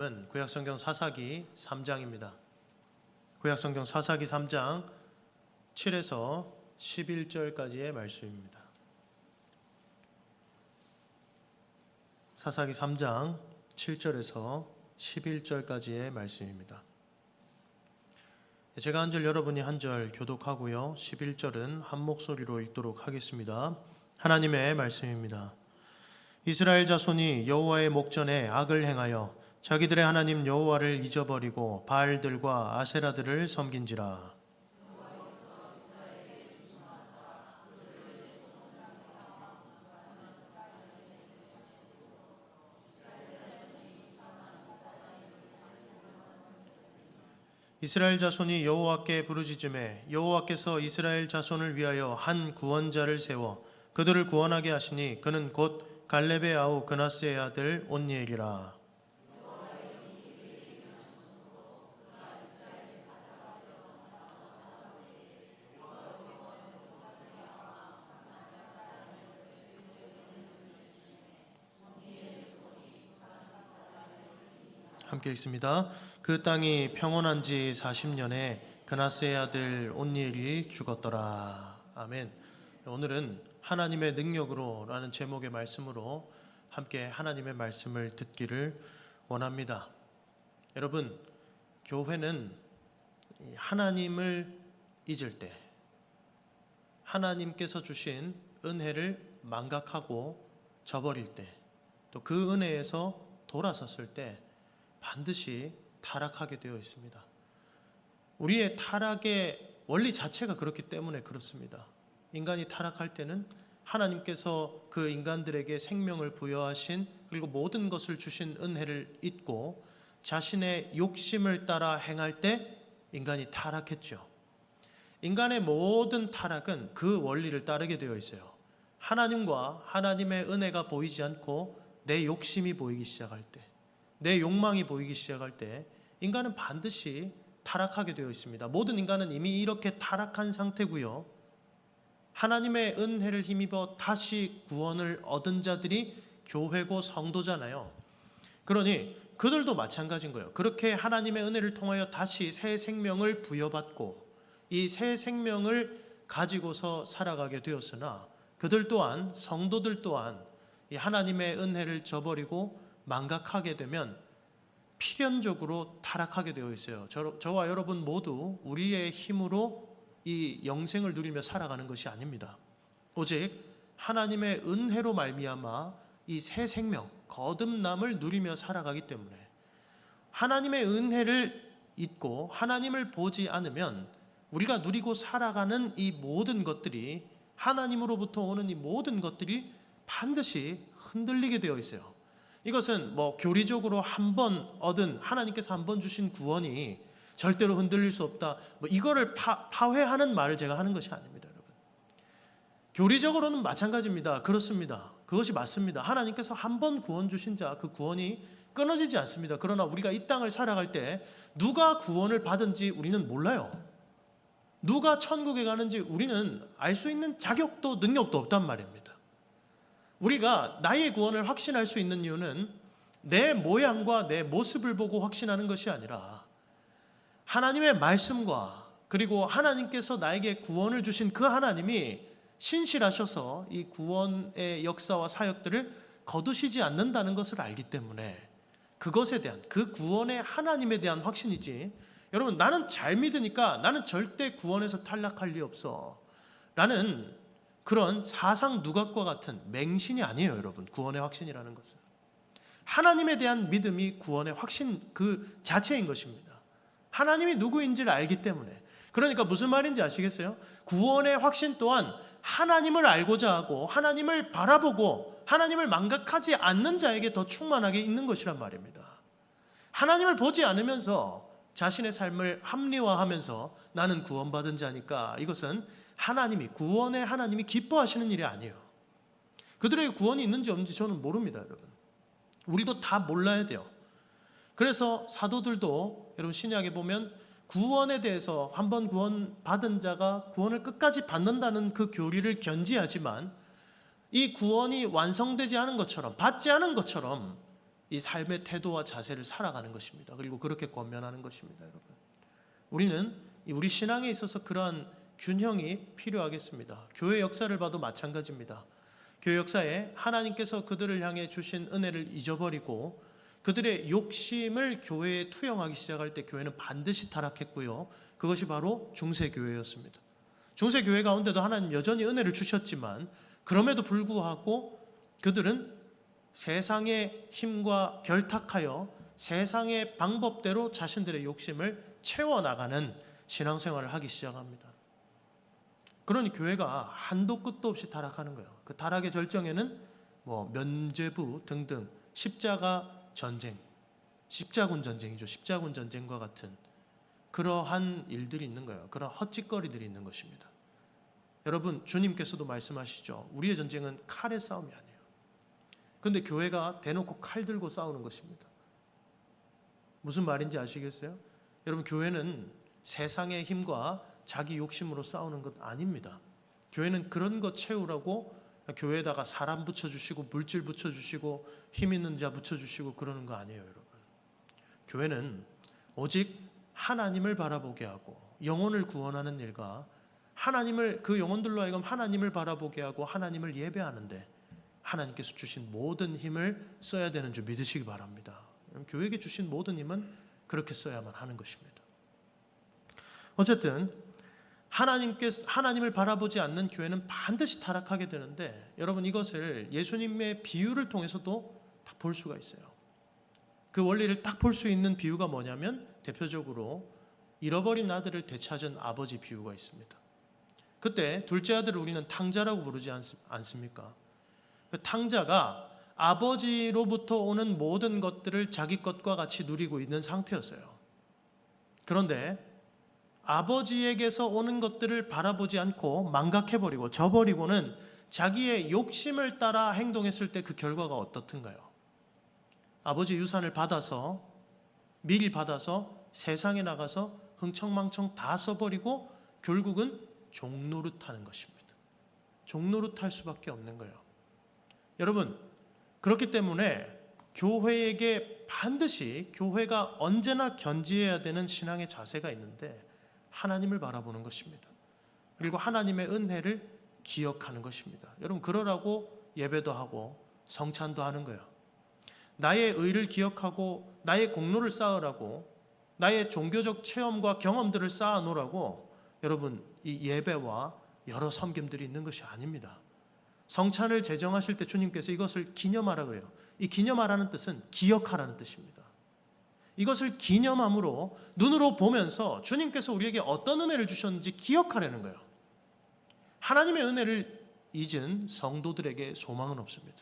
구약성경 사사기 3장입니다. 구약성경 사사기 3장 7에서 11절까지의 말씀입니다. 사사기 3장 7절에서 11절까지의 말씀입니다. 제가 한 절 여러분이 한 절 교독하고요. 11절은 한 목소리로 읽도록 하겠습니다. 하나님의 말씀입니다. 이스라엘 자손이 여호와의 목전에 악을 행하여 자기들의 하나님 여호와를 잊어버리고 바알들과 아세라들을 섬긴지라. 이스라엘 자손이 여호와께 부르짖음에 여호와께서 이스라엘 자손을 위하여 한 구원자를 세워 그들을 구원하게 하시니 그는 곧 갈렙의 아우 그나스의 아들 온니엘이라. 함께 읽습니다. 그 땅이 평온한 지 40년에 그나스의 아들 온니엘이 죽었더라. 아멘. 오늘은 하나님의 능력으로 라는 제목의 말씀으로 함께 하나님의 말씀을 듣기를 원합니다. 여러분, 교회는 하나님을 잊을 때, 하나님께서 주신 은혜를 망각하고 저버릴 때, 또 그 은혜에서 돌아섰을 때 반드시 타락하게 되어 있습니다. 우리의 타락의 원리 자체가 그렇기 때문에 그렇습니다. 인간이 타락할 때는 하나님께서 그 인간들에게 생명을 부여하신 그리고 모든 것을 주신 은혜를 잊고 자신의 욕심을 따라 행할 때 인간이 타락했죠. 인간의 모든 타락은 그 원리를 따르게 되어 있어요. 하나님과 하나님의 은혜가 보이지 않고 내 욕심이 보이기 시작할 때, 내 욕망이 보이기 시작할 때 인간은 반드시 타락하게 되어 있습니다. 모든 인간은 이미 이렇게 타락한 상태고요. 하나님의 은혜를 힘입어 다시 구원을 얻은 자들이 교회고 성도잖아요. 그러니 그들도 마찬가지인 거예요. 그렇게 하나님의 은혜를 통하여 다시 새 생명을 부여받고 이 새 생명을 가지고서 살아가게 되었으나 그들 또한, 성도들 또한 이 하나님의 은혜를 저버리고 망각하게 되면 필연적으로 타락하게 되어 있어요. 저와 여러분 모두 우리의 힘으로 이 영생을 누리며 살아가는 것이 아닙니다. 오직 하나님의 은혜로 말미암아 이 새 생명, 거듭남을 누리며 살아가기 때문에 하나님의 은혜를 잊고 하나님을 보지 않으면 우리가 누리고 살아가는 이 모든 것들이, 하나님으로부터 오는 이 모든 것들이 반드시 흔들리게 되어 있어요. 이것은 교리적으로 한 번 얻은, 하나님께서 한 번 주신 구원이 절대로 흔들릴 수 없다, 이거를 파회하는 말을 제가 하는 것이 아닙니다. 여러분, 교리적으로는 마찬가지입니다. 그렇습니다. 그것이 맞습니다. 하나님께서 한 번 구원 주신 자, 그 구원이 끊어지지 않습니다. 그러나 우리가 이 땅을 살아갈 때 누가 구원을 받은지 우리는 몰라요. 누가 천국에 가는지 우리는 알 수 있는 자격도 능력도 없단 말입니다. 우리가 나의 구원을 확신할 수 있는 이유는 내 모양과 내 모습을 보고 확신하는 것이 아니라 하나님의 말씀과 그리고 하나님께서 나에게 구원을 주신 그 하나님이 신실하셔서 이 구원의 역사와 사역들을 거두시지 않는다는 것을 알기 때문에 그것에 대한, 그 구원의 하나님에 대한 확신이지, 여러분 나는 잘 믿으니까 나는 절대 구원에서 탈락할 리 없어 라는 그런 사상 누각과 같은 맹신이 아니에요. 여러분, 구원의 확신이라는 것은 하나님에 대한 믿음이 구원의 확신 그 자체인 것입니다. 하나님이 누구인지를 알기 때문에. 그러니까 무슨 말인지 아시겠어요? 구원의 확신 또한 하나님을 알고자 하고 하나님을 바라보고 하나님을 망각하지 않는 자에게 더 충만하게 있는 것이란 말입니다. 하나님을 보지 않으면서 자신의 삶을 합리화하면서 나는 구원받은 자니까, 이것은 하나님이, 구원의 하나님이 기뻐하시는 일이 아니에요. 그들에게 구원이 있는지 없는지 저는 모릅니다. 여러분, 우리도 다 몰라야 돼요. 그래서 사도들도 여러분 신약에 보면 구원에 대해서 한번 구원받은 자가 구원을 끝까지 받는다는 그 교리를 견지하지만 이 구원이 완성되지 않은 것처럼, 받지 않은 것처럼 이 삶의 태도와 자세를 살아가는 것입니다. 그리고 그렇게 권면하는 것입니다, 여러분. 우리는 우리 신앙에 있어서 그러한 균형이 필요하겠습니다. 교회 역사를 봐도 마찬가지입니다. 교회 역사에 하나님께서 그들을 향해 주신 은혜를 잊어버리고 그들의 욕심을 교회에 투영하기 시작할 때 교회는 반드시 타락했고요. 그것이 바로 중세교회였습니다. 중세교회 가운데도 하나님 여전히 은혜를 주셨지만 그럼에도 불구하고 그들은 세상의 힘과 결탁하여 세상의 방법대로 자신들의 욕심을 채워나가는 신앙생활을 하기 시작합니다. 그러니 교회가 한도 끝도 없이 타락하는 거예요. 그 타락의 절정에는 면죄부 등등 십자가 전쟁, 십자군 전쟁이죠. 십자군 전쟁과 같은 그러한 일들이 있는 거예요. 그런 헛짓거리들이 있는 것입니다. 여러분, 주님께서도 말씀하시죠. 우리의 전쟁은 칼의 싸움이 아니에요. 그런데 교회가 대놓고 칼 들고 싸우는 것입니다. 무슨 말인지 아시겠어요? 여러분, 교회는 세상의 힘과 자기 욕심으로 싸우는 것 아닙니다. 교회는 그런 것 채우라고 교회에다가 사람 붙여주시고 물질 붙여주시고 힘 있는 자 붙여주시고 그러는 거 아니에요, 여러분. 교회는 오직 하나님을 바라보게 하고 영혼을 구원하는 일과 그 영혼들로 하여금 하나님을 바라보게 하고 하나님을 예배하는데 하나님께서 주신 모든 힘을 써야 되는 줄 믿으시기 바랍니다. 교회에게 주신 모든 힘은 그렇게 써야만 하는 것입니다. 어쨌든 하나님을 바라보지 않는 교회는 반드시 타락하게 되는데 여러분, 이것을 예수님의 비유를 통해서도 딱 볼 수가 있어요. 그 원리를 딱 볼 수 있는 비유가 뭐냐면 대표적으로 잃어버린 아들을 되찾은 아버지 비유가 있습니다. 그때 둘째 아들을 우리는 탕자라고 부르지 않습니까? 그 탕자가 아버지로부터 오는 모든 것들을 자기 것과 같이 누리고 있는 상태였어요. 그런데 아버지에게서 오는 것들을 바라보지 않고 망각해버리고 저버리고는 자기의 욕심을 따라 행동했을 때 그 결과가 어떻든가요? 아버지 유산을 미리 받아서 세상에 나가서 흥청망청 다 써버리고 결국은 종노릇하는 것입니다. 종노릇할 수밖에 없는 거예요. 여러분, 그렇기 때문에 교회에게 반드시 교회가 언제나 견지해야 되는 신앙의 자세가 있는데 하나님을 바라보는 것입니다. 그리고 하나님의 은혜를 기억하는 것입니다. 여러분, 그러라고 예배도 하고 성찬도 하는 거예요. 나의 의를 기억하고 나의 공로를 쌓으라고, 나의 종교적 체험과 경험들을 쌓아놓으라고 여러분, 이 예배와 여러 섬김들이 있는 것이 아닙니다. 성찬을 제정하실 때 주님께서 이것을 기념하라 그래요. 이 기념하라는 뜻은 기억하라는 뜻입니다. 이것을 기념함으로 눈으로 보면서 주님께서 우리에게 어떤 은혜를 주셨는지 기억하라는 거예요. 하나님의 은혜를 잊은 성도들에게 소망은 없습니다.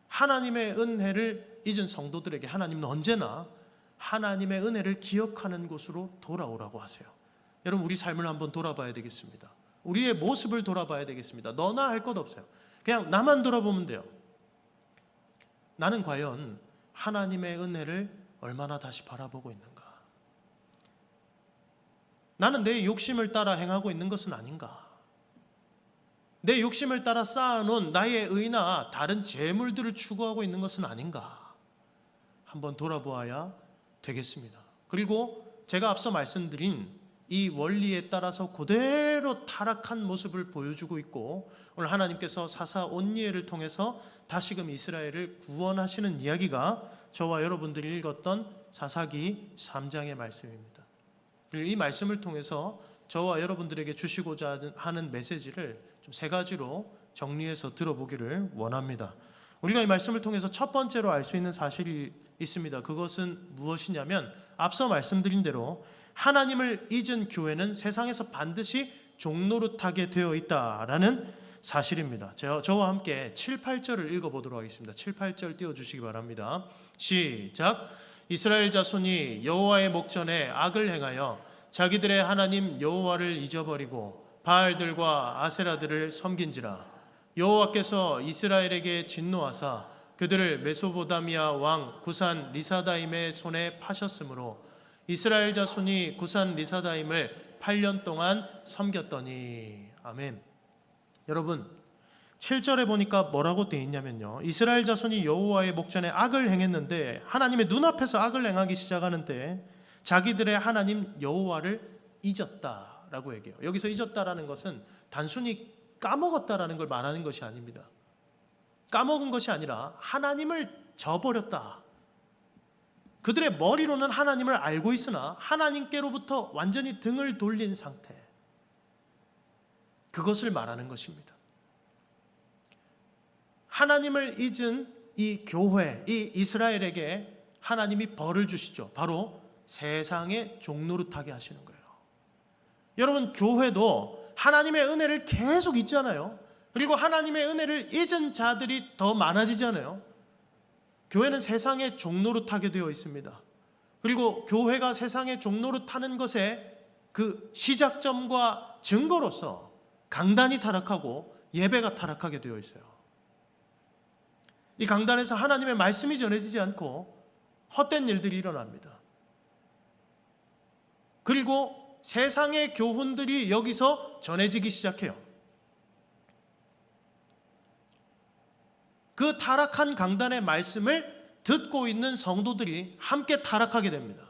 하나님의 은혜를 잊은 성도들에게 하나님은 언제나 하나님의 은혜를 기억하는 곳으로 돌아오라고 하세요. 여러분, 우리 삶을 한번 돌아봐야 되겠습니다. 우리의 모습을 돌아봐야 되겠습니다. 너나 할 것 없어요. 그냥 나만 돌아보면 돼요. 나는 과연 하나님의 은혜를 얼마나 다시 바라보고 있는가? 나는 내 욕심을 따라 행하고 있는 것은 아닌가? 내 욕심을 따라 쌓아놓은 나의 의나 다른 재물들을 추구하고 있는 것은 아닌가? 한번 돌아보아야 되겠습니다. 그리고 제가 앞서 말씀드린 이 원리에 따라서 그대로 타락한 모습을 보여주고 있고 오늘 하나님께서 사사 온니엘을 통해서 다시금 이스라엘을 구원하시는 이야기가 저와 여러분들이 읽었던 사사기 3장의 말씀입니다. 그리고 이 말씀을 통해서 저와 여러분들에게 주시고자 하는 메시지를 좀 세 가지로 정리해서 들어보기를 원합니다. 우리가 이 말씀을 통해서 첫 번째로 알 수 있는 사실이 있습니다. 그것은 무엇이냐면 앞서 말씀드린 대로 하나님을 잊은 교회는 세상에서 반드시 종노릇하게 되어 있다라는 사실입니다. 저와 함께 7, 8절을 읽어보도록 하겠습니다. 7, 8절 띄워주시기 바랍니다. 시작. 이스라엘 자손이 여호와의 목전에 악을 행하여 자기들의 하나님 여호와를 잊어버리고 바알들과 아세라들을 섬긴지라. 여호와께서 이스라엘에게 진노하사 그들을 메소보다미아 왕 구산 리사다임의 손에 파셨으므로 이스라엘 자손이 구산 리사다임을 8년 동안 섬겼더니. 아멘. 여러분, 7절에 보니까 뭐라고 돼 있냐면요, 이스라엘 자손이 여호와의 목전에 악을 행했는데, 하나님의 눈앞에서 악을 행하기 시작하는데 자기들의 하나님 여호와를 잊었다라고 얘기해요. 여기서 잊었다라는 것은 단순히 까먹었다라는 걸 말하는 것이 아닙니다. 까먹은 것이 아니라 하나님을 저버렸다. 그들의 머리로는 하나님을 알고 있으나 하나님께로부터 완전히 등을 돌린 상태, 그것을 말하는 것입니다. 하나님을 잊은 이 교회, 이 이스라엘에게 하나님이 벌을 주시죠. 바로 세상의 종노릇하게 하시는 거예요. 여러분, 교회도 하나님의 은혜를 계속 잊잖아요. 그리고 하나님의 은혜를 잊은 자들이 더 많아지잖아요. 교회는 세상의 종노릇하게 되어 있습니다. 그리고 교회가 세상의 종노릇하는 것에 그 시작점과 증거로서 강단이 타락하고 예배가 타락하게 되어 있어요. 이 강단에서 하나님의 말씀이 전해지지 않고 헛된 일들이 일어납니다. 그리고 세상의 교훈들이 여기서 전해지기 시작해요. 그 타락한 강단의 말씀을 듣고 있는 성도들이 함께 타락하게 됩니다.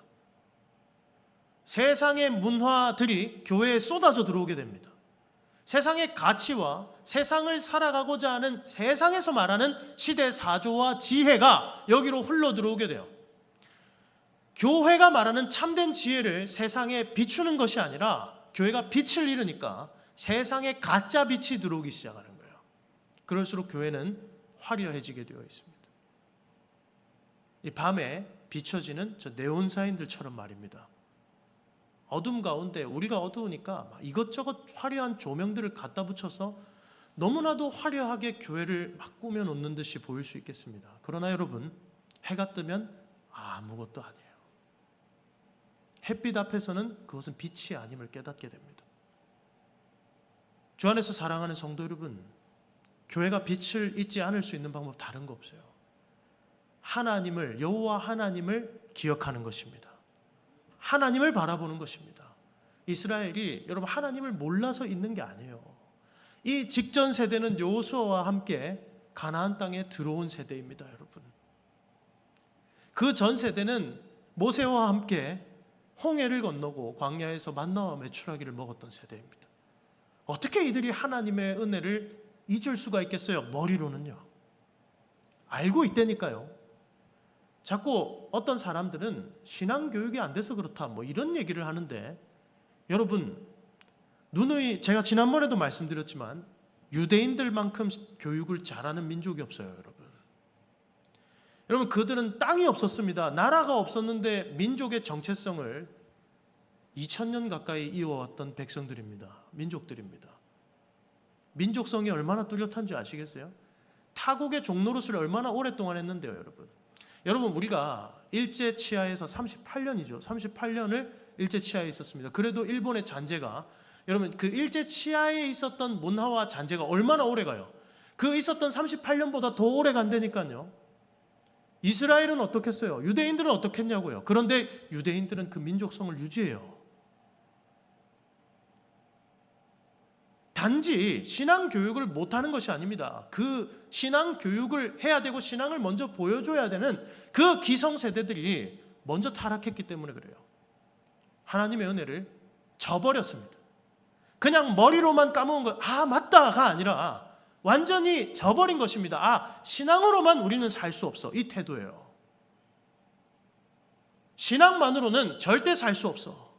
세상의 문화들이 교회에 쏟아져 들어오게 됩니다. 세상의 가치와 세상을 살아가고자 하는 세상에서 말하는 시대 사조와 지혜가 여기로 흘러 들어오게 돼요. 교회가 말하는 참된 지혜를 세상에 비추는 것이 아니라 교회가 빛을 잃으니까 세상에 가짜 빛이 들어오기 시작하는 거예요. 그럴수록 교회는 화려해지게 되어 있습니다. 이 밤에 비춰지는 저 네온사인들처럼 말입니다. 어둠 가운데 우리가 어두우니까 이것저것 화려한 조명들을 갖다 붙여서 너무나도 화려하게 교회를 막 꾸며놓는 듯이 보일 수 있겠습니다. 그러나 여러분, 해가 뜨면 아무것도 아니에요. 햇빛 앞에서는 그것은 빛이 아님을 깨닫게 됩니다. 주 안에서 사랑하는 성도 여러분, 교회가 빛을 잊지 않을 수 있는 방법 다른 거 없어요. 하나님을, 여호와 하나님을 기억하는 것입니다. 하나님을 바라보는 것입니다. 이스라엘이 여러분 하나님을 몰라서 있는 게 아니에요. 이 직전 세대는 여호수아와 함께 가나안 땅에 들어온 세대입니다, 여러분. 그 전 세대는 모세와 함께 홍해를 건너고 광야에서 만나와 메추라기를 먹었던 세대입니다. 어떻게 이들이 하나님의 은혜를 잊을 수가 있겠어요? 머리로는요. 알고 있다니까요. 자꾸 어떤 사람들은 신앙교육이 안 돼서 그렇다 뭐 이런 얘기를 하는데, 여러분, 누누이 제가 지난번에도 말씀드렸지만 유대인들만큼 교육을 잘하는 민족이 없어요, 여러분. 여러분, 그들은 땅이 없었습니다. 나라가 없었는데 민족의 정체성을 2000년 가까이 이어왔던 백성들입니다. 민족들입니다. 민족성이 얼마나 뚜렷한지 아시겠어요? 타국의 종노릇을 얼마나 오랫동안 했는데요, 여러분. 여러분, 우리가 일제 치하에서 38년이죠. 38년을 일제 치하에 있었습니다. 그래도 일본의 잔재가, 여러분, 그 일제 치하에 있었던 문화와 잔재가 얼마나 오래 가요? 그 있었던 38년보다 더 오래 간다니까요. 이스라엘은 어떻겠어요? 유대인들은 어떻겠냐고요. 그런데 유대인들은 그 민족성을 유지해요. 단지 신앙 교육을 못하는 것이 아닙니다. 그 신앙 교육을 해야 되고 신앙을 먼저 보여줘야 되는 그 기성세대들이 먼저 타락했기 때문에 그래요. 하나님의 은혜를 저버렸습니다. 그냥 머리로만 까먹은 것, 맞다가 아니라 완전히 저버린 것입니다. 신앙으로만 우리는 살 수 없어. 이 태도예요. 신앙만으로는 절대 살 수 없어.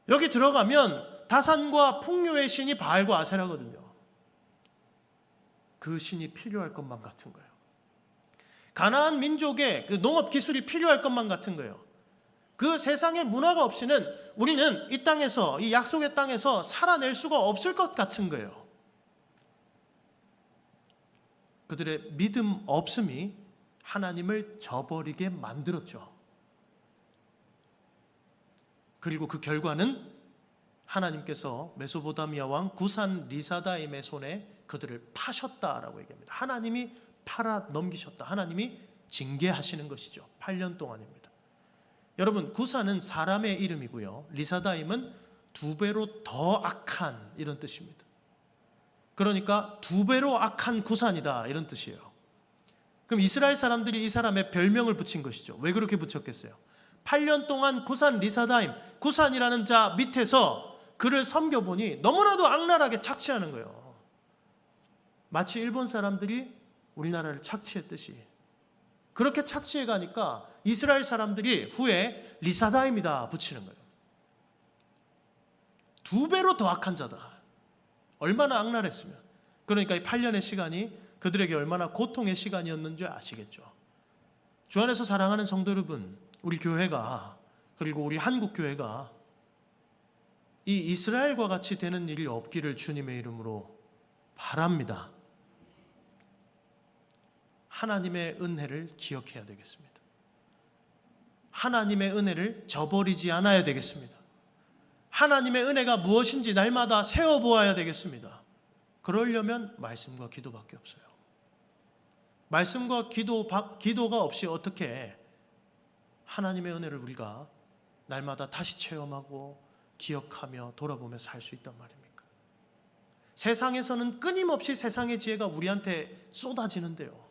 여기 들어가면 다산과 풍요의 신이 바알과 아세라거든요. 그 신이 필요할 것만 같은 거예요. 가나안 민족의 그 농업 기술이 필요할 것만 같은 거예요. 그 세상의 문화가 없이는 우리는 이 땅에서, 이 약속의 땅에서 살아낼 수가 없을 것 같은 거예요. 그들의 믿음 없음이 하나님을 저버리게 만들었죠. 그리고 그 결과는 하나님께서 메소포타미아 왕 구산 리사다임의 손에 그들을 파셨다라고 얘기합니다. 하나님이 팔아 넘기셨다. 하나님이 징계하시는 것이죠. 8년 동안입니다. 여러분, 구산은 사람의 이름이고요. 리사다임은 2배로 더 악한 이런 뜻입니다. 그러니까 두 배로 악한 구산이다, 이런 뜻이에요. 그럼 이스라엘 사람들이 이 사람의 별명을 붙인 것이죠. 왜 그렇게 붙였겠어요? 8년 동안 구산 리사다임, 구산이라는 자 밑에서 그를 섬겨보니 너무나도 악랄하게 착취하는 거예요. 마치 일본 사람들이 우리나라를 착취했듯이 그렇게 착취해 가니까 이스라엘 사람들이 후에 리사다임이다 붙이는 거예요. 두 배로 더 악한 자다. 얼마나 악랄했으면. 그러니까 이 8년의 시간이 그들에게 얼마나 고통의 시간이었는지 아시겠죠. 주 안에서 사랑하는 성도 여러분, 우리 교회가, 그리고 우리 한국 교회가 이 이스라엘과 같이 되는 일이 없기를 주님의 이름으로 바랍니다. 하나님의 은혜를 기억해야 되겠습니다. 하나님의 은혜를 저버리지 않아야 되겠습니다. 하나님의 은혜가 무엇인지 날마다 세워보아야 되겠습니다. 그러려면 말씀과 기도밖에 없어요. 말씀과 기도가 없이 어떻게 하나님의 은혜를 우리가 날마다 다시 체험하고 기억하며 돌아보며 살 수 있단 말입니까? 세상에서는 끊임없이 세상의 지혜가 우리한테 쏟아지는데요,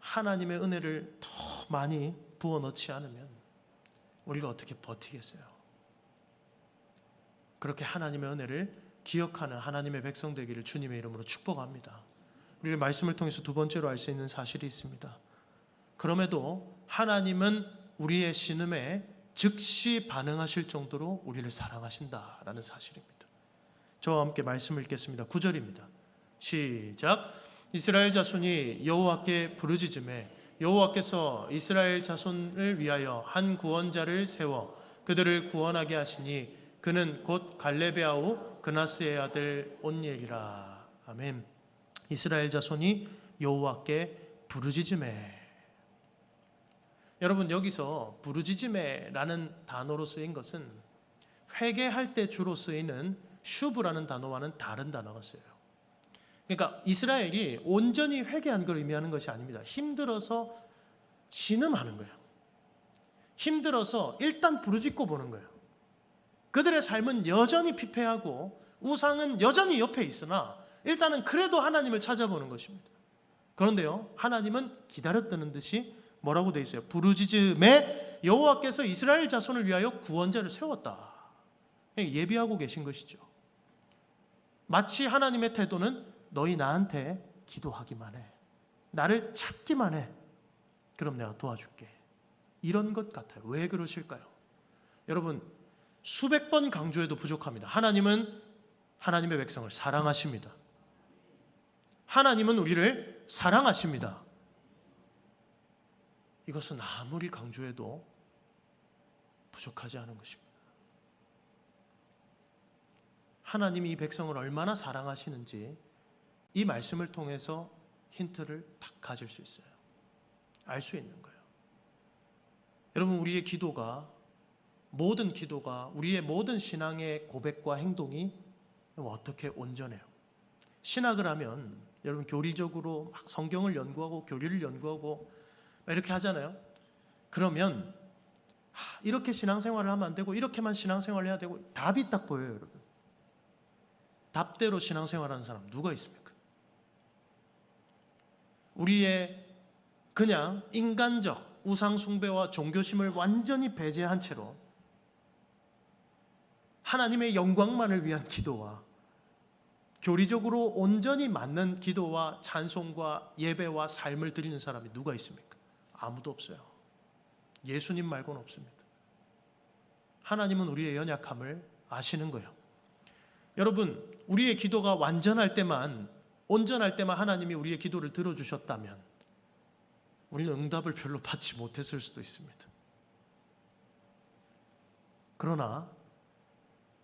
하나님의 은혜를 더 많이 부어넣지 않으면 우리가 어떻게 버티겠어요? 그렇게 하나님의 은혜를 기억하는 하나님의 백성 되기를 주님의 이름으로 축복합니다. 우리가 말씀을 통해서 두 번째로 알 수 있는 사실이 있습니다. 그럼에도 하나님은 우리의 신음에 즉시 반응하실 정도로 우리를 사랑하신다라는 사실입니다. 저와 함께 말씀을 읽겠습니다. 9절입니다. 시작. 이스라엘 자손이 여호와께 부르짖음에 여호와께서 이스라엘 자손을 위하여 한 구원자를 세워 그들을 구원하게 하시니 그는 곧 갈렙의 아우 그나스의 아들 온니엘이라. 아멘. 이스라엘 자손이 여호와께 부르짖음에. 여러분, 여기서 부르짖음에라는 단어로 쓰인 것은 회개할 때 주로 쓰이는 슈브라는 단어와는 다른 단어가 쓰여요. 그러니까 이스라엘이 온전히 회개한 걸 의미하는 것이 아닙니다. 힘들어서 신음하는 거예요. 힘들어서 일단 부르짖고 보는 거예요. 그들의 삶은 여전히 피폐하고 우상은 여전히 옆에 있으나 일단은 그래도 하나님을 찾아보는 것입니다. 그런데요, 하나님은 기다렸다는 듯이 뭐라고 되어 있어요? 부르짖음에 여호와께서 이스라엘 자손을 위하여 구원자를 세웠다. 예비하고 계신 것이죠. 마치 하나님의 태도는 너희 나한테 기도하기만 해, 나를 찾기만 해, 그럼 내가 도와줄게, 이런 것 같아요. 왜 그러실까요? 여러분, 수백 번 강조해도 부족합니다. 하나님은 하나님의 백성을 사랑하십니다. 하나님은 우리를 사랑하십니다. 이것은 아무리 강조해도 부족하지 않은 것입니다. 하나님이 이 백성을 얼마나 사랑하시는지 이 말씀을 통해서 힌트를 딱 가질 수 있어요. 알 수 있는 거예요. 여러분, 우리의 기도가, 모든 기도가, 우리의 모든 신앙의 고백과 행동이 어떻게 온전해요? 신학을 하면 여러분 교리적으로 막 성경을 연구하고 교리를 연구하고 이렇게 하잖아요. 그러면 이렇게 신앙생활을 하면 안 되고 이렇게만 신앙생활을 해야 되고 답이 딱 보여요. 여러분, 답대로 신앙생활하는 사람 누가 있습니까? 우리의 그냥 인간적 우상숭배와 종교심을 완전히 배제한 채로 하나님의 영광만을 위한 기도와 교리적으로 온전히 맞는 기도와 찬송과 예배와 삶을 드리는 사람이 누가 있습니까? 아무도 없어요. 예수님 말고는 없습니다. 하나님은 우리의 연약함을 아시는 거예요. 여러분, 우리의 기도가 완전할 때만, 온전할 때만 하나님이 우리의 기도를 들어주셨다면 우리는 응답을 별로 받지 못했을 수도 있습니다. 그러나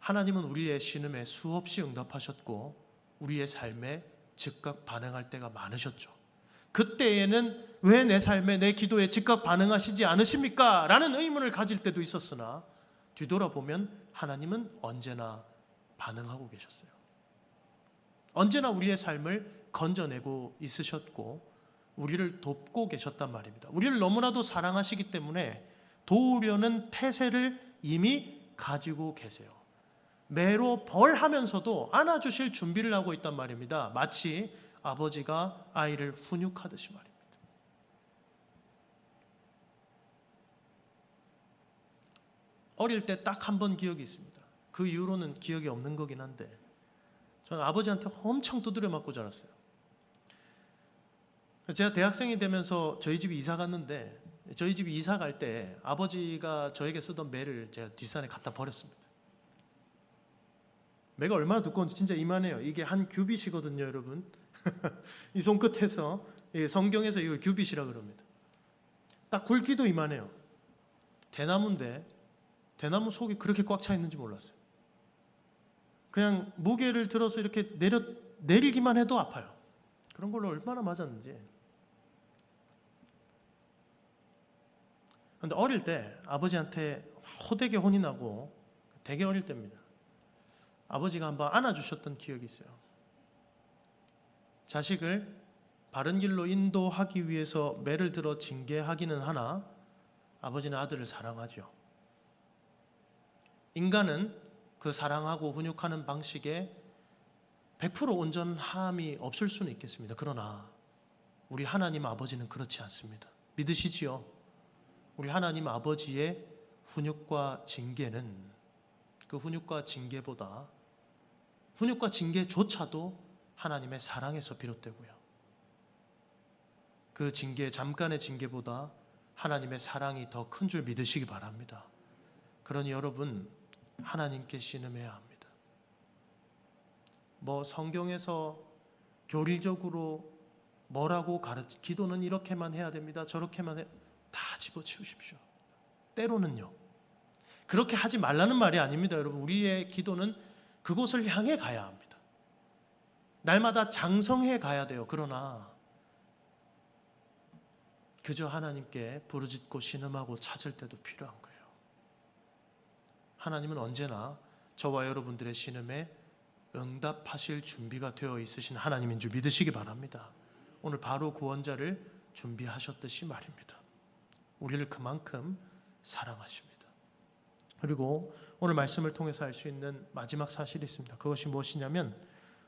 하나님은 우리의 신음에 수없이 응답하셨고 우리의 삶에 즉각 반응할 때가 많으셨죠. 그때에는 왜 내 삶에, 내 기도에 즉각 반응하시지 않으십니까? 라는 의문을 가질 때도 있었으나 뒤돌아보면 하나님은 언제나 반응하고 계셨어요. 언제나 우리의 삶을 건져내고 있으셨고 우리를 돕고 계셨단 말입니다. 우리를 너무나도 사랑하시기 때문에 도우려는 태세를 이미 가지고 계세요. 매로 벌하면서도 안아주실 준비를 하고 있단 말입니다. 마치 아버지가 아이를 훈육하듯이 말입니다. 어릴 때 딱 한 번 기억이 있습니다. 그 이후로는 기억이 없는 거긴 한데 저는 아버지한테 엄청 두드려 맞고 자랐어요. 제가 대학생이 되면서 저희 집이 이사 갔는데 저희 집이 이사 갈 때 아버지가 저에게 쓰던 매를 제가 뒷산에 갖다 버렸습니다. 매가 얼마나 두꺼운지 진짜 이만해요. 이게 한 규빗이거든요, 여러분. 이 손끝에서 성경에서 이걸 규빗이라 그럽니다. 딱 굵기도 이만해요. 대나무인데 대나무 속이 그렇게 꽉 차 있는지 몰랐어요. 그냥 무게를 들어서 이렇게 내리기만 해도 아파요. 그런 걸로 얼마나 맞았는지. 그런데 어릴 때 아버지한테 호되게 혼이 나고 되게 어릴 때입니다. 아버지가 한번 안아주셨던 기억이 있어요. 자식을 바른 길로 인도하기 위해서 매를 들어 징계하기는 하나 아버지는 아들을 사랑하죠. 인간은 그 사랑하고 훈육하는 방식에 100% 온전함이 없을 수는 있겠습니다. 그러나 우리 하나님 아버지는 그렇지 않습니다. 믿으시지요? 우리 하나님 아버지의 훈육과 징계는 그 훈육과 징계조차도 하나님의 사랑에서 비롯되고요. 그 잠깐의 징계보다 하나님의 사랑이 더 큰 줄 믿으시기 바랍니다. 그러니 여러분 하나님께 신음해야 합니다. 성경에서 교리적으로 뭐라고 기도는 이렇게만 해야 됩니다. 저렇게만 다 집어치우십시오. 때로는요. 그렇게 하지 말라는 말이 아닙니다. 여러분 우리의 기도는 그곳을 향해 가야 합니다. 날마다 장성해 가야 돼요. 그러나 그저 하나님께 부르짖고 신음하고 찾을 때도 필요한 거예요. 하나님은 언제나 저와 여러분들의 신음에 응답하실 준비가 되어 있으신 하나님인 줄 믿으시기 바랍니다. 오늘 바로 구원자를 준비하셨듯이 말입니다. 우리를 그만큼 사랑하십니다. 그리고 오늘 말씀을 통해서 알 수 있는 마지막 사실이 있습니다. 그것이 무엇이냐면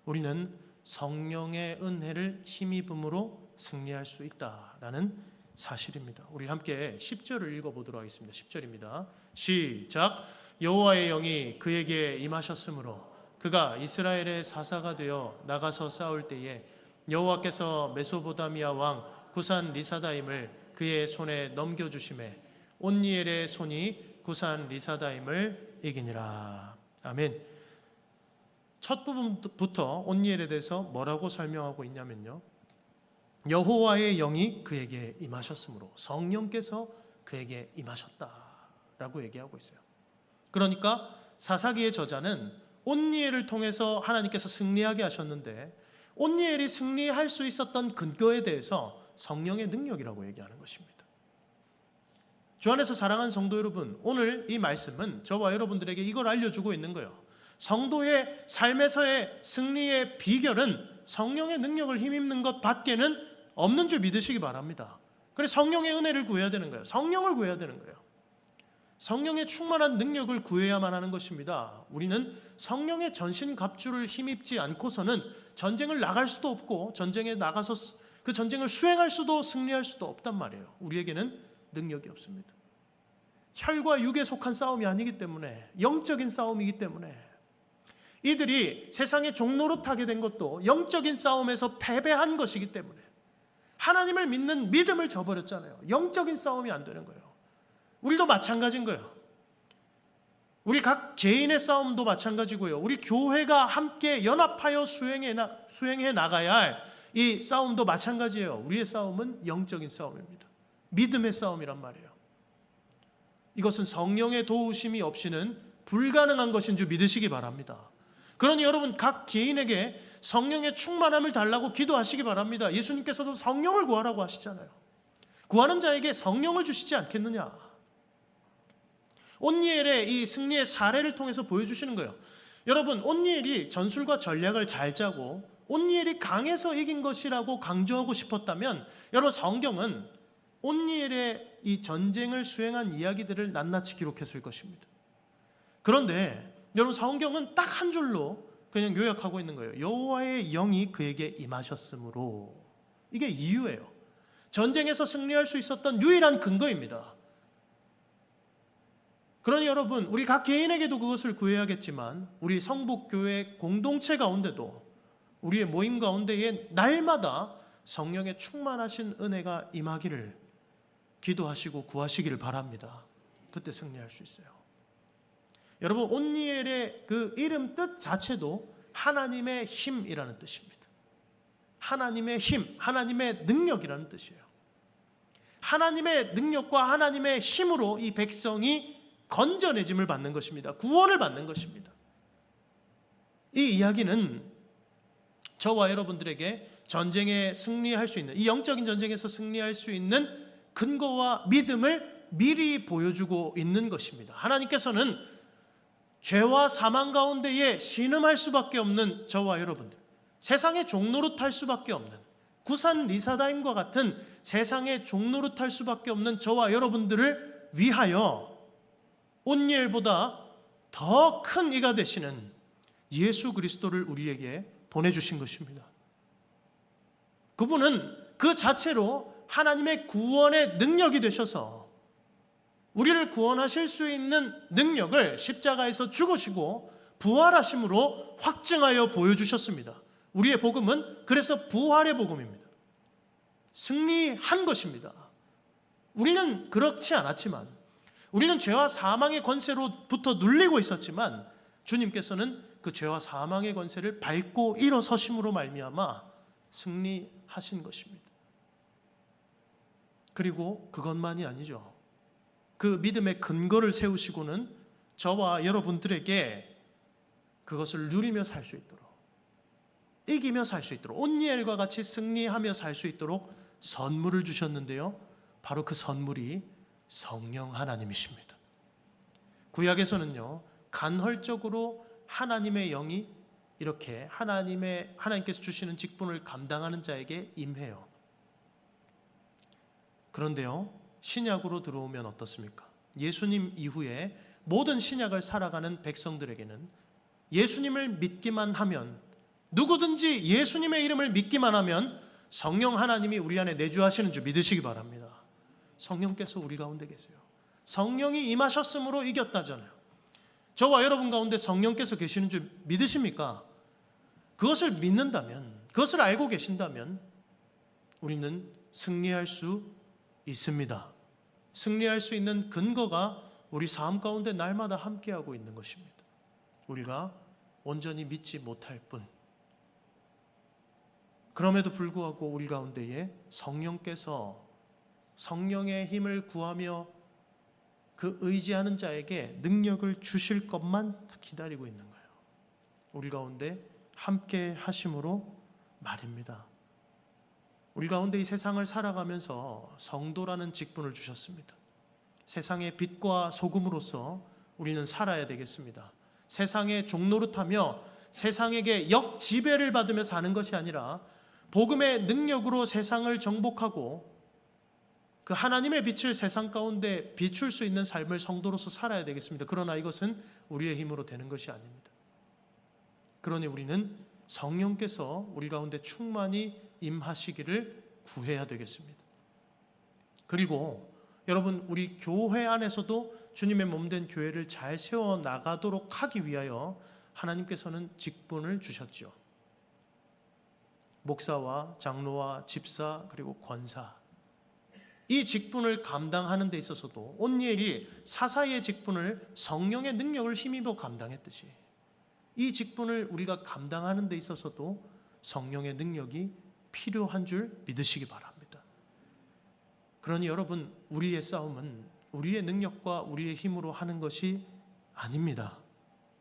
우리는 성령의 은혜를 힘입음으로 승리할 수 있다라는 사실입니다. 우리 함께 10절을 읽어보도록 하겠습니다. 10절입니다. 시작. 여호와의 영이 그에게 임하셨으므로 그가 이스라엘의 사사가 되어 나가서 싸울 때에 여호와께서 메소보다미아 왕 구산 리사다임을 그의 손에 넘겨주심에 온니엘의 손이 구산 리사다임을 이기니라. 아멘. 첫 부분부터 온니엘에 대해서 뭐라고 설명하고 있냐면요, 여호와의 영이 그에게 임하셨으므로 성령께서 그에게 임하셨다라고 얘기하고 있어요. 그러니까 사사기의 저자는 온니엘을 통해서 하나님께서 승리하게 하셨는데 온니엘이 승리할 수 있었던 근거에 대해서 성령의 능력이라고 얘기하는 것입니다. 주 안에서 사랑하는 성도 여러분, 오늘 이 말씀은 저와 여러분들에게 이걸 알려주고 있는 거예요. 성도의 삶에서의 승리의 비결은 성령의 능력을 힘입는 것 밖에는 없는 줄 믿으시기 바랍니다. 그래서 성령의 은혜를 구해야 되는 거예요. 성령을 구해야 되는 거예요. 성령의 충만한 능력을 구해야만 하는 것입니다. 우리는 성령의 전신갑주를 힘입지 않고서는 전쟁을 나갈 수도 없고 전쟁에 나가서 그 전쟁을 수행할 수도 승리할 수도 없단 말이에요. 우리에게는 능력이 없습니다. 혈과 육에 속한 싸움이 아니기 때문에, 영적인 싸움이기 때문에, 이들이 세상의 종노릇하게 된 것도 영적인 싸움에서 패배한 것이기 때문에 하나님을 믿는 믿음을 저버렸잖아요. 영적인 싸움이 안 되는 거예요. 우리도 마찬가지인 거예요. 우리 각 개인의 싸움도 마찬가지고요. 우리 교회가 함께 연합하여 수행해 나가야 할 이 싸움도 마찬가지예요. 우리의 싸움은 영적인 싸움입니다. 믿음의 싸움이란 말이에요. 이것은 성령의 도우심이 없이는 불가능한 것인 줄 믿으시기 바랍니다. 그러니 여러분 각 개인에게 성령의 충만함을 달라고 기도하시기 바랍니다. 예수님께서도 성령을 구하라고 하시잖아요. 구하는 자에게 성령을 주시지 않겠느냐. 온니엘의 이 승리의 사례를 통해서 보여주시는 거예요. 여러분 온니엘이 전술과 전략을 잘 짜고 온니엘이 강해서 이긴 것이라고 강조하고 싶었다면 여러분 성경은 온니엘의 이 전쟁을 수행한 이야기들을 낱낱이 기록했을 것입니다. 그런데 여러분, 사원경은 딱 한 줄로 그냥 요약하고 있는 거예요. 여호와의 영이 그에게 임하셨으므로. 이게 이유예요. 전쟁에서 승리할 수 있었던 유일한 근거입니다. 그러니 여러분, 우리 각 개인에게도 그것을 구해야겠지만 우리 성북교회 공동체 가운데도 우리의 모임 가운데에 날마다 성령의 충만하신 은혜가 임하기를 기도하시고 구하시기를 바랍니다. 그때 승리할 수 있어요. 여러분, 온니엘의 그 이름 뜻 자체도 하나님의 힘이라는 뜻입니다. 하나님의 힘, 하나님의 능력이라는 뜻이에요. 하나님의 능력과 하나님의 힘으로 이 백성이 건져내짐을 받는 것입니다. 구원을 받는 것입니다. 이 이야기는 저와 여러분들에게 전쟁에 승리할 수 있는, 이 영적인 전쟁에서 승리할 수 있는 근거와 믿음을 미리 보여주고 있는 것입니다. 하나님께서는 죄와 사망 가운데에 신음할 수밖에 없는 저와 여러분들, 세상의 종노릇할 수밖에 없는, 구산 리사다임과 같은 세상의 종노릇할 수밖에 없는 저와 여러분들을 위하여 온니엘보다 더 큰 이가 되시는 예수 그리스도를 우리에게 보내주신 것입니다. 그분은 그 자체로 하나님의 구원의 능력이 되셔서 우리를 구원하실 수 있는 능력을 십자가에서 죽으시고 부활하심으로 확증하여 보여주셨습니다. 우리의 복음은 그래서 부활의 복음입니다. 승리한 것입니다. 우리는 그렇지 않았지만, 우리는 죄와 사망의 권세로부터 눌리고 있었지만 주님께서는 그 죄와 사망의 권세를 밟고 일어서심으로 말미암아 승리하신 것입니다. 그리고 그것만이 아니죠. 그 믿음의 근거를 세우시고는 저와 여러분들에게 그것을 누리며 살 수 있도록, 이기며 살 수 있도록, 온니엘과 같이 승리하며 살 수 있도록 선물을 주셨는데요, 바로 그 선물이 성령 하나님이십니다. 구약에서는요, 간헐적으로 하나님의 영이 이렇게 하나님께서 주시는 직분을 감당하는 자에게 임해요. 그런데요, 신약으로 들어오면 어떻습니까? 예수님 이후에 모든 신약을 살아가는 백성들에게는 예수님을 믿기만 하면, 누구든지 예수님의 이름을 믿기만 하면 성령 하나님이 우리 안에 내주하시는 줄 믿으시기 바랍니다. 성령께서 우리 가운데 계세요. 성령이 임하셨으므로 이겼다잖아요. 저와 여러분 가운데 성령께서 계시는 줄 믿으십니까? 그것을 믿는다면, 그것을 알고 계신다면 우리는 승리할 수 있습니다. 승리할 수 있는 근거가 우리 삶 가운데 날마다 함께하고 있는 것입니다. 우리가 온전히 믿지 못할 뿐, 그럼에도 불구하고 우리 가운데에 성령께서 성령의 힘을 구하며 그 의지하는 자에게 능력을 주실 것만 기다리고 있는 거예요. 우리 가운데 함께 하심으로 말입니다. 우리 가운데 이 세상을 살아가면서 성도라는 직분을 주셨습니다. 세상의 빛과 소금으로서 우리는 살아야 되겠습니다. 세상의 종노릇하며 세상에게 역지배를 받으며 사는 것이 아니라 복음의 능력으로 세상을 정복하고 그 하나님의 빛을 세상 가운데 비출 수 있는 삶을 성도로서 살아야 되겠습니다. 그러나 이것은 우리의 힘으로 되는 것이 아닙니다. 그러니 우리는 성령께서 우리 가운데 충만히 임하시기를 구해야 되겠습니다. 그리고 여러분, 우리 교회 안에서도 주님의 몸된 교회를 잘 세워나가도록 하기 위하여 하나님께서는 직분을 주셨죠. 목사와 장로와 집사 그리고 권사, 이 직분을 감당하는 데 있어서도 온니엘이 사사의 직분을 성령의 능력을 힘입어 감당했듯이 이 직분을 우리가 감당하는 데 있어서도 성령의 능력이 필요한 줄 믿으시기 바랍니다. 그러니 여러분, 우리의 싸움은 우리의 능력과 우리의 힘으로 하는 것이 아닙니다.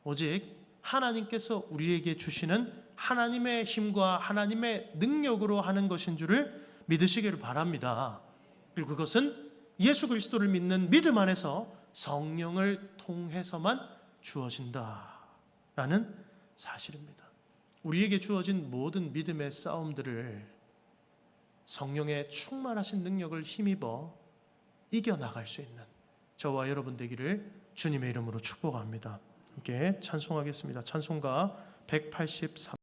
오직 하나님께서 우리에게 주시는 하나님의 힘과 하나님의 능력으로 하는 것인 줄을 믿으시기를 바랍니다. 그리고 그것은 예수 그리스도를 믿는 믿음 안에서 성령을 통해서만 주어진다라는 사실입니다. 우리에게 주어진 모든 믿음의 싸움들을 성령의 충만하신 능력을 힘입어 이겨나갈 수 있는 저와 여러분 되기를 주님의 이름으로 축복합니다. 함께 찬송하겠습니다. 찬송가 183